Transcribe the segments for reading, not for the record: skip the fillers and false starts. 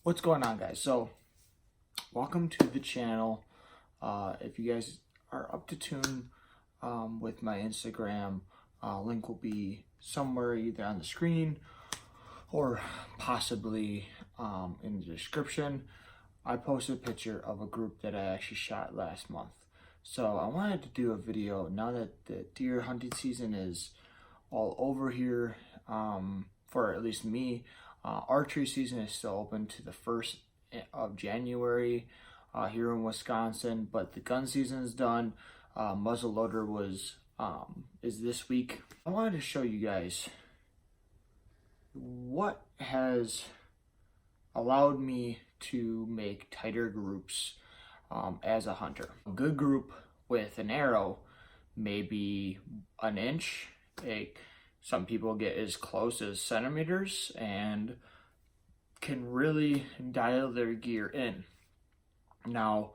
What's going on, guys? So welcome to the channel. If you guys are up to tune with my Instagram, link will be somewhere either on the screen or possibly in the description. I posted a picture of a group that I actually shot last month. So I wanted to do a video now that the deer hunting season is all over here, for at least me. Archery season is still open to the 1st of January here in Wisconsin, but the gun season is done. Muzzleloader is this week. I wanted to show you guys what has allowed me to make tighter groups as a hunter. A good group with an arrow may be an inch. Some people get as close as centimeters and can really dial their gear in. Now,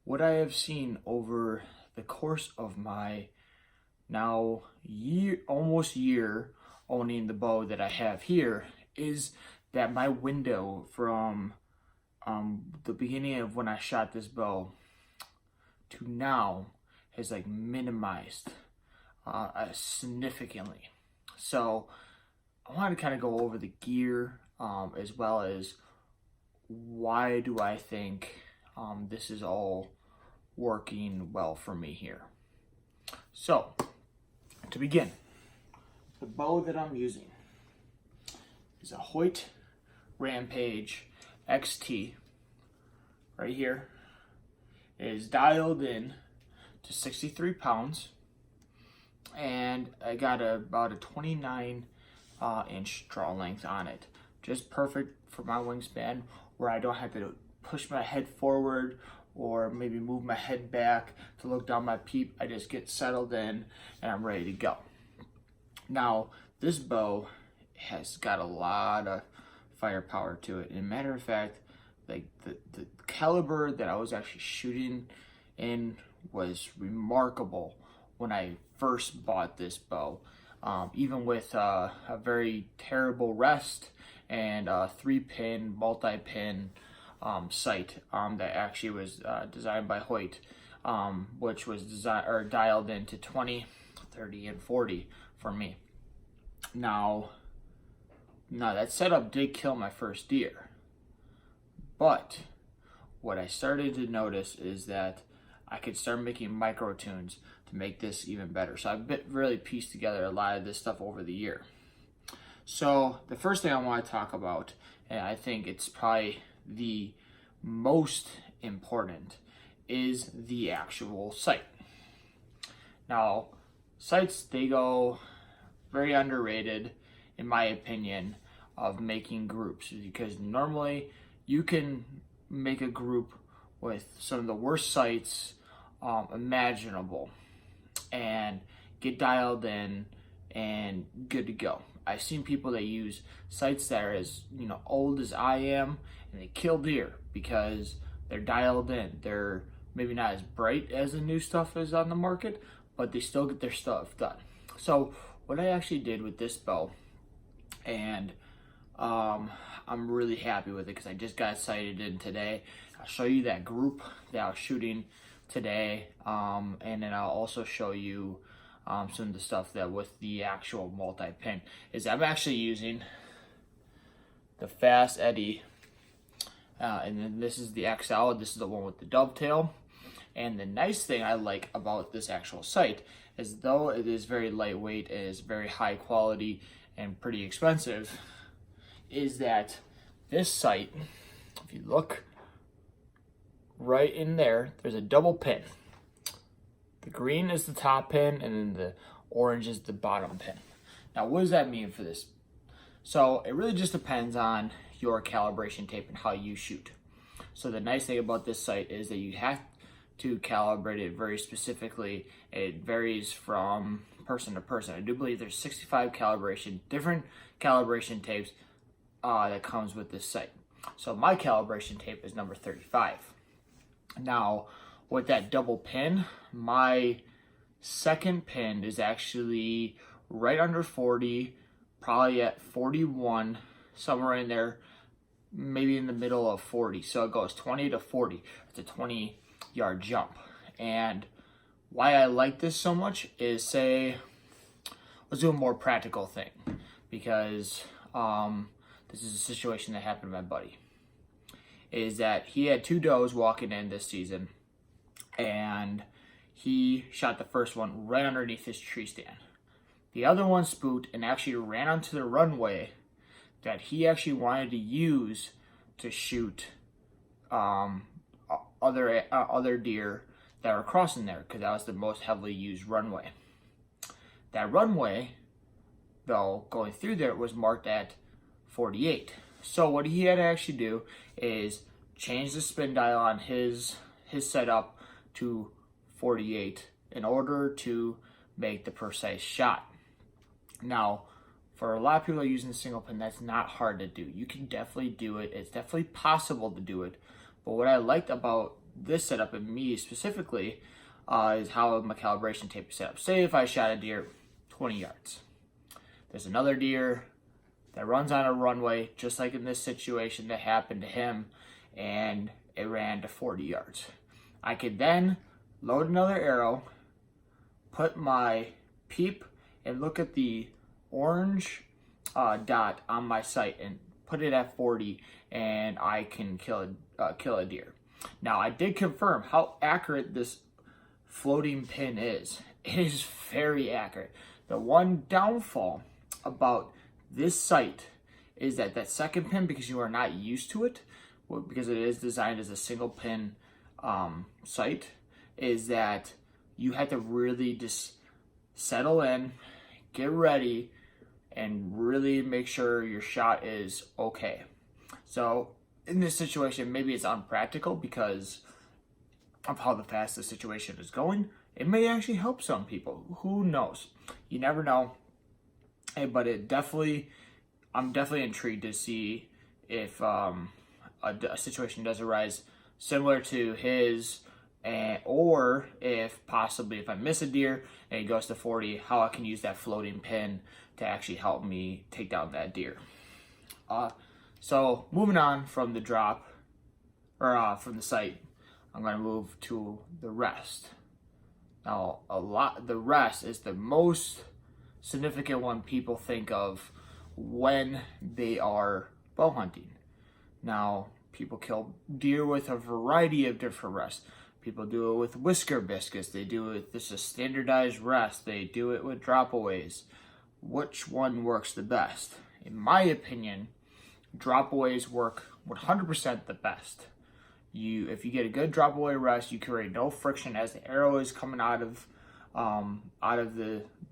what I have seen over the course of my now almost year owning the bow that I have here is that my window from the beginning of when I shot this bow to now has like minimized significantly. So I wanted to kind of go over the gear as well as why do I think this is all working well for me here. So to begin, the bow that I'm using is a Hoyt Rampage XT. Right here. It is dialed in to 63 pounds. And I got about a 29 inch draw length on it. Just perfect for my wingspan, where I don't have to push my head forward or maybe move my head back to look down my peep. I just get settled in and I'm ready to go. Now, this bow has got a lot of firepower to it. And matter of fact, like the caliber that I was actually shooting in was remarkable when I first bought this bow. Even with a very terrible rest and a 3-pin multi-pin sight that actually was designed by Hoyt, which was dialed into 20, 30, and 40 for me. Now that setup did kill my first deer, but what I started to notice is that I could start making micro tunes to make this even better. So I've really pieced together a lot of this stuff over the year. So the first thing I want to talk about, and I think it's probably the most important, is the actual sight. Now, sights, they go very underrated, in my opinion, of making groups, because normally you can make a group with some of the worst sights imaginable and get dialed in and good to go. I've seen people that use sights that are as old as I am, and they kill deer because they're dialed in. They're maybe not as bright as the new stuff is on the market, but they still get their stuff done. So what I actually did with this bow, and I'm really happy with it because I just got sighted in today. I'll show you that group that I was shooting today, and then I'll also show you some of the stuff that with the actual multi-pin is I'm actually using the Fast Eddie, and then this is the XL. This is the one with the dovetail. And the nice thing I like about this actual sight is, though it is very lightweight, it is very high quality and pretty expensive, is that this sight, if you look right in there, there's a double pin. The green is the top pin, and then the orange is the bottom pin. Now, what does that mean for this? So it really just depends on your calibration tape and how you shoot. So the nice thing about this sight is that you have to calibrate it very specifically. It varies from person to person. I do believe there's 65 different calibration tapes that comes with this sight. So my calibration tape is number 35. Now, with that double pin, my second pin is actually right under 40, probably at 41, somewhere in there. maybe in the middle of 40. So it goes 20 to 40. It's a 20-yard jump. And why I like this so much is, say, let's do a more practical thing, because this is a situation that happened to my buddy. Is that he had 2 does walking in this season, and he shot the first one right underneath his tree stand. The other one spooked and actually ran onto the runway that he actually wanted to use to shoot other deer that were crossing there, because that was the most heavily used runway. That runway, though, going through there was marked at 48. So what he had to actually do is change the spin dial on his setup to 48 in order to make the precise shot. Now, for a lot of people that are using the single pin, that's not hard to do. You can definitely do it. It's definitely possible to do it. But what I liked about this setup, and me specifically, is how my calibration tape is set up. Say if I shot a deer 20 yards. There's another deer that runs on a runway, just like in this situation that happened to him, and it ran to 40 yards. I could then load another arrow, put my peep, and look at the orange dot on my sight and put it at 40, and I can kill a deer. Now, I did confirm how accurate this floating pin is. It is very accurate. The one downfall about this sight is that second pin, because you are not used to it, because it is designed as a single pin sight, is that you have to really just settle in, get ready, and really make sure your shot is okay. So in this situation, maybe it's unpractical because of how fast the situation is going. It may actually help some people. Who knows? You never know. Hey, but I'm definitely intrigued to see if a situation does arise similar to his, or if possibly if I miss a deer and it goes to 40, how I can use that floating pin to actually help me take down that deer. So moving on from the drop, or from the sight, I'm going to move to the rest. Now, the rest is the most significant one people think of when they are bow hunting. Now, people kill deer with a variety of different rests. People do it with whisker biscuits. They do it with this is standardized rest. They do it with dropaways. Which one works the best? In my opinion, dropaways work 100% the best. If you get a good drop away rest, you create no friction as the arrow is coming out of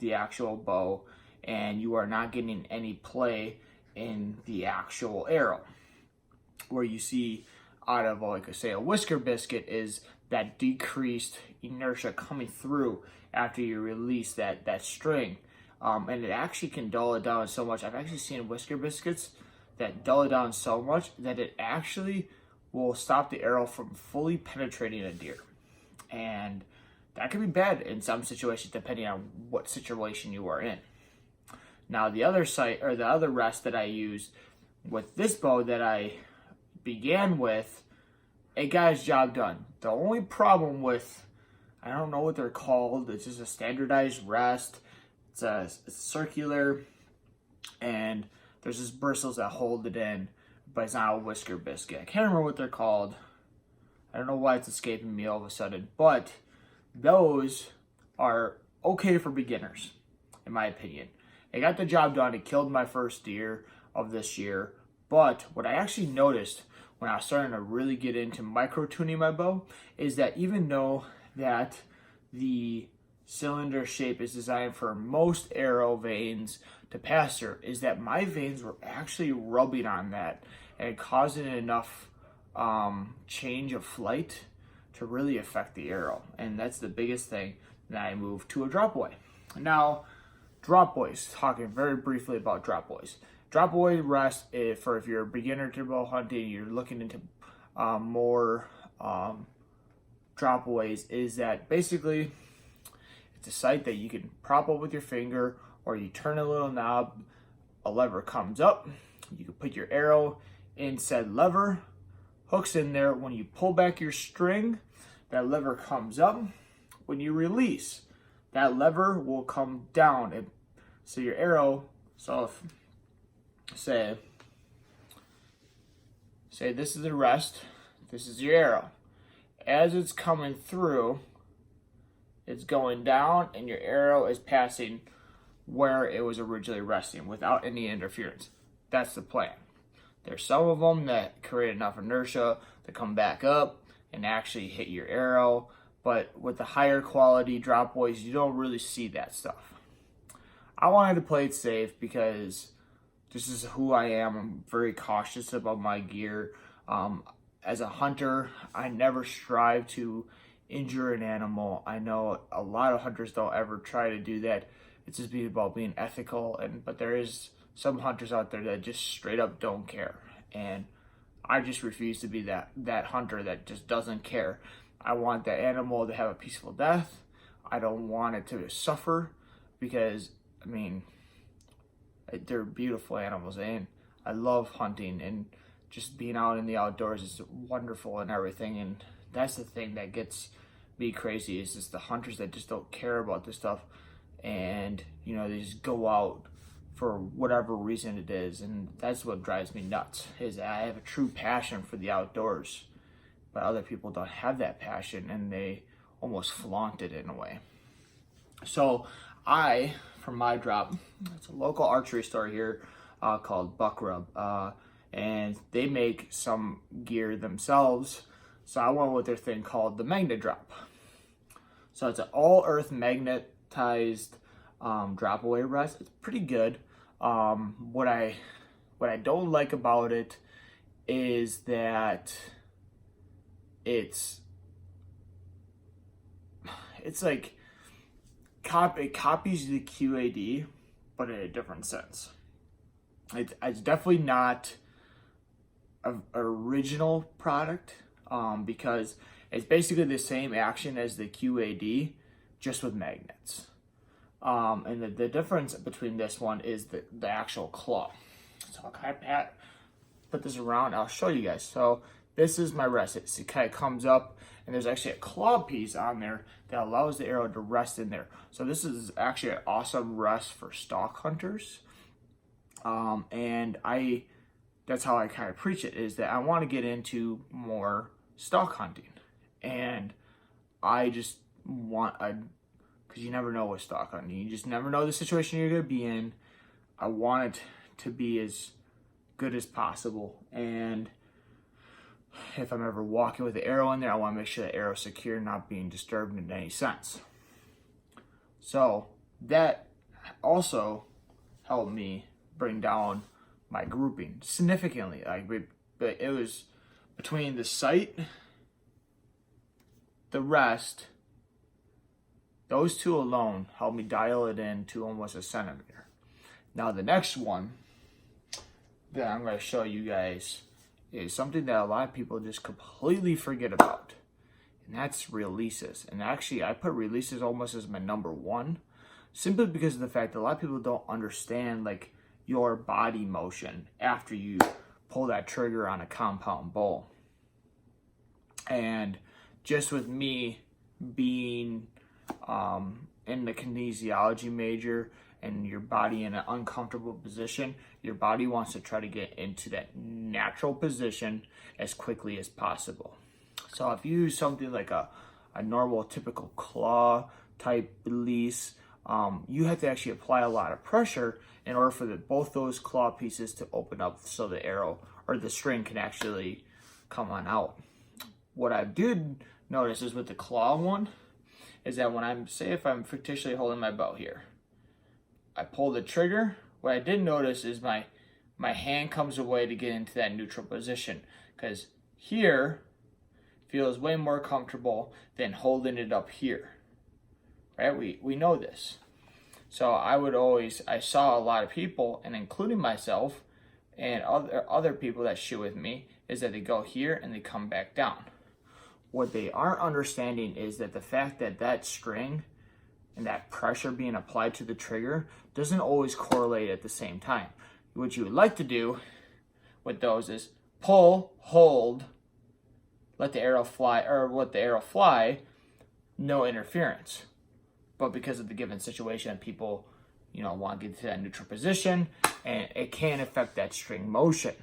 the actual bow, and you are not getting any play in the actual arrow. Where you see out of, like, say, a whisker biscuit is that decreased inertia coming through after you release that string, and it actually can dull it down so much. I've actually seen whisker biscuits that dull it down so much that it actually will stop the arrow from fully penetrating a deer. And that can be bad in some situations depending on what situation you are in. Now, the other rest that I used with this bow that I began with, it got its job done. The only problem with, I don't know what they're called, it's just a standardized rest. It's circular, and there's just bristles that hold it in, but it's not a whisker biscuit. I can't remember what they're called. I don't know why it's escaping me all of a sudden, but those are okay for beginners, in my opinion. It got the job done. It killed my first deer of this year, but what I actually noticed when I was starting to really get into micro-tuning my bow is that even though that the cylinder shape is designed for most arrow veins to pass through, is that my veins were actually rubbing on that and causing enough change of flight to really affect the arrow. And that's the biggest thing that I moved to a drop away. Now, drop aways, talking very briefly about drop aways. Drop away rest, if you're a beginner to bow hunting, you're looking into more drop aways, is that basically it's a sight that you can prop up with your finger, or you turn a little knob, a lever comes up, you can put your arrow in said lever, hooks in there. When you pull back your string, that lever comes up. When you release, that lever will come down. So your arrow, so if, say this is the rest, this is your arrow. As it's coming through, it's going down and your arrow is passing where it was originally resting without any interference. That's the plan. There's some of them that create enough inertia to come back up and actually hit your arrow, but with the higher quality drop boys, you don't really see that stuff. I wanted to play it safe because this is who I am. I'm very cautious about my gear. As a hunter, I never strive to injure an animal. I know a lot of hunters don't ever try to do that. It's just about being ethical, but there is some hunters out there that just straight up don't care. And I just refuse to be that hunter that just doesn't care. I want that animal to have a peaceful death. I don't want it to suffer because, I mean, they're beautiful animals, and I love hunting, and just being out in the outdoors is wonderful and everything. And that's the thing that gets me crazy, is just the hunters that just don't care about this stuff, and you know, they just go out for whatever reason it is. And that's what drives me nuts, is that I have a true passion for the outdoors, but other people don't have that passion, and they almost flaunt it in a way. So for my drop, it's a local archery store here called Buck Rub, and they make some gear themselves. So I went with their thing called the Magnet Drop. So it's an all earth magnetized drop away rest. It's pretty good. What I don't like about it is that it's like it copies the QAD, but in a different sense. It's definitely not an original product, because it's basically the same action as the QAD, just with magnets. And the difference between this one is the actual claw. So I'll kind of put this around, I'll show you guys. So this is my rest. It kind of comes up, and there's actually a claw piece on there that allows the arrow to rest in there. So this is actually an awesome rest for stalk hunters. And that's how I kind of preach it, is that I want to get into more stalk hunting. And I just want because you never know with stalk hunting. You just never know the situation you're going to be in. I want it to be as good as possible. And if I'm ever walking with the arrow in there, I want to make sure the arrow's secure, not being disturbed in any sense. So that also helped me bring down my grouping significantly. But it was between the sight, the rest, those two alone helped me dial it in to almost a centimeter. Now the next one that I'm going to show you guys is something that a lot of people just completely forget about, and that's releases. And actually, I put releases almost as my number one, simply because of the fact that a lot of people don't understand like your body motion after you pull that trigger on a compound bow. And just with me being in the kinesiology major, and your body in an uncomfortable position, your body wants to try to get into that natural position as quickly as possible. So if you use something like a normal typical claw type release, you have to actually apply a lot of pressure in order for both those claw pieces to open up so the arrow or the string can actually come on out. What I did notice is with the claw one, is that when if I'm fictitiously holding my bow here, I pull the trigger, what I did notice is my hand comes away to get into that neutral position, because here feels way more comfortable than holding it up here, right? We know this. So I saw a lot of people, and including myself and other people that shoot with me, is that they go here and they come back down. What they aren't understanding is that the fact that that string and that pressure being applied to the trigger doesn't always correlate at the same time. What you would like to do with those is pull, hold, let the arrow fly, or let the arrow fly, no interference. But because of the given situation, people, want to get to that neutral position, and it can affect that string motion.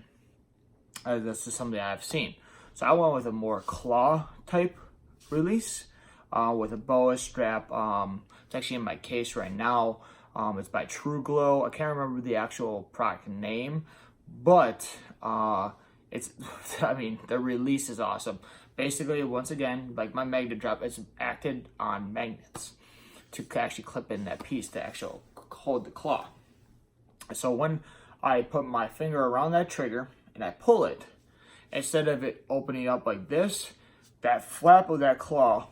That's just something I've seen. So I went with a more claw type release with a boa strap. It's actually in my case right now. It's by True Glow. I can't remember the actual product name, but it's, the release is awesome. Basically, once again, like my magnet drop, it's acted on magnets to actually clip in that piece to actually hold the claw. So when I put my finger around that trigger and I pull it, instead of it opening up like this, that flap of that claw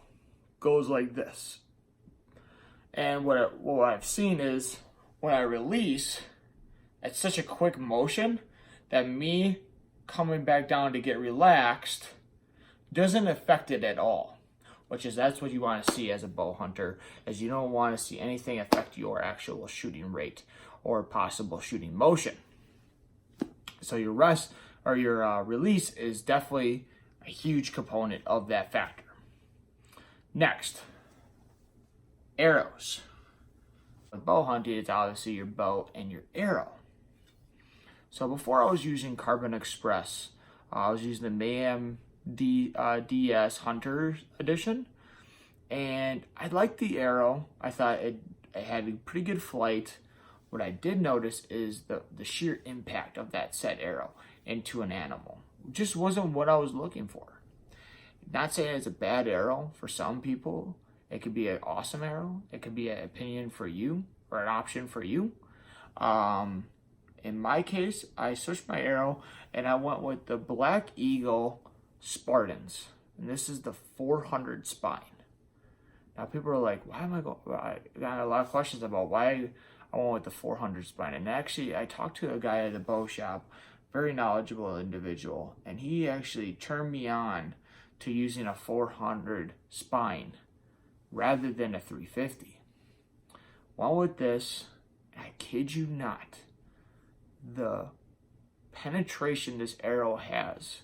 goes like this. And what I've seen is when I release, it's such a quick motion that me coming back down to get relaxed doesn't affect it at all. That's what you want to see as a bow hunter, is you don't want to see anything affect your actual shooting rate or possible shooting motion. So your release is definitely a huge component of that factor. Next, arrows. With bow hunting, it's obviously your bow and your arrow. So before I was using Carbon Express, I was using the Mayhem DS Hunter Edition, and I liked the arrow. I thought it had a pretty good flight. What I did notice is the sheer impact of that said arrow into an animal. It just wasn't what I was looking for. Not saying it's a bad arrow for some people. It could be an awesome arrow. It could be an opinion for you or an option for you. In my case, I switched my arrow and I went with the Black Eagle Spartans. And this is the 400 spine. Now people are like, why am I going? I got a lot of questions about why I went with the 400 spine. And actually, I talked to a guy at a bow shop, very knowledgeable individual, and he actually turned me on to using a 400 spine rather than a 350. Well, with this, I kid you not, the penetration this arrow has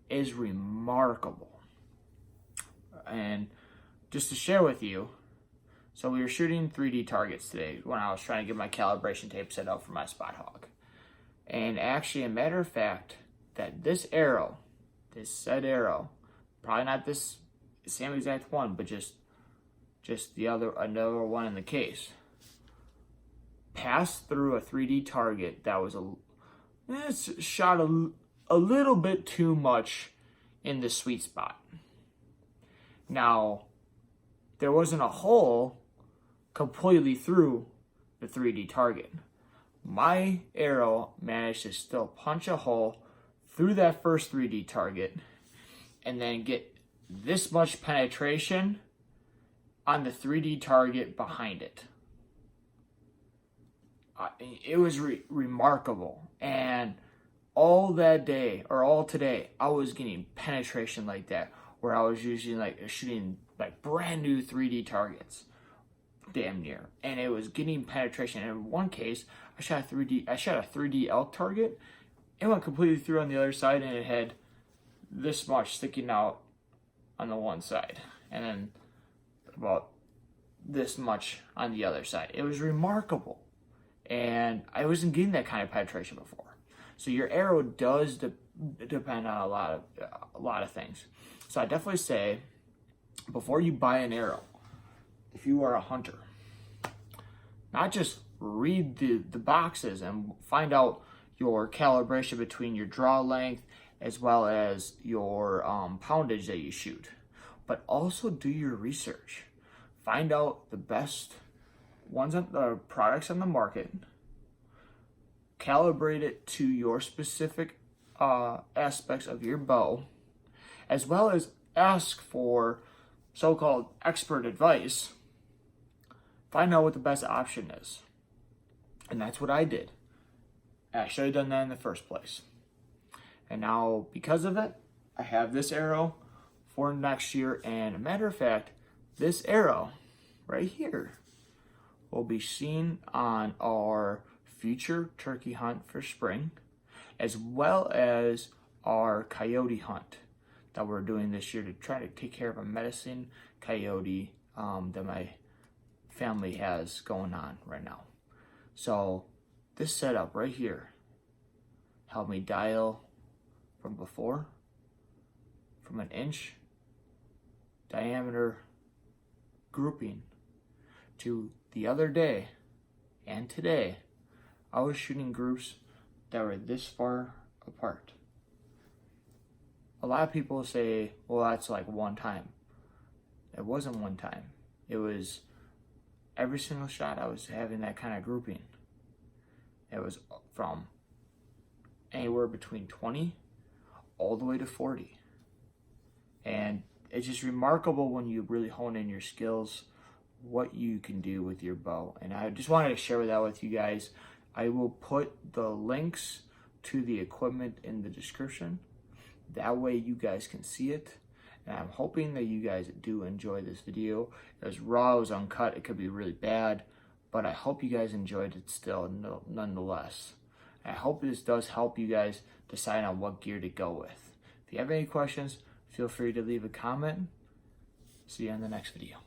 is remarkable. And just to share with you, so we were shooting 3D targets today when I was trying to get my calibration tape set up for my Spot Hog. And actually, a matter of fact, that this arrow, this said arrow, probably not this same exact one, but just another one in the case, passed through a 3D target that was shot a little bit too much in the sweet spot. Now, there wasn't a hole completely through the 3D target. My arrow managed to still punch a hole through that first 3D target and then get this much penetration on the 3D target behind it. It was remarkable. And all that day, or all today, I was getting penetration like that, where I was shooting brand new 3D targets, damn near, and it was getting penetration. And in one case, I shot a 3D elk target. It went completely through on the other side, and it had this much sticking out on the one side, and then about this much on the other side. It was remarkable, and I wasn't getting that kind of penetration before. So your arrow does depend on a lot of things. So I definitely say, before you buy an arrow, if you are a hunter, not just read the boxes and find out your calibration between your draw length as well as your poundage that you shoot, but also do your research. Find out the best products on the market, calibrate it to your specific aspects of your bow, as well as ask for so-called expert advice. Find out what the best option is. And that's what I did. I should have done that in the first place. And now, because of it, I have this arrow for next year. And a matter of fact, this arrow right here will be seen on our future turkey hunt for spring, as well as our coyote hunt that we're doing this year to try to take care of a medicine coyote that my family has going on right now. So this setup right here helped me dial from before, from an inch diameter grouping to the other day and today. I was shooting groups that were this far apart. A lot of people say, well, that's like one time. It wasn't one time. It was every single shot I was having that kind of grouping. It was from anywhere between 20 all the way to 40. And it's just remarkable when you really hone in your skills, what you can do with your bow. And I just wanted to share that with you guys. I will put the links to the equipment in the description. That way you guys can see it. And I'm hoping that you guys do enjoy this video. It was raw, it was uncut, it could be really bad, but I hope you guys enjoyed it still nonetheless. I hope this does help you guys decide on what gear to go with. If you have any questions, feel free to leave a comment. See you in the next video.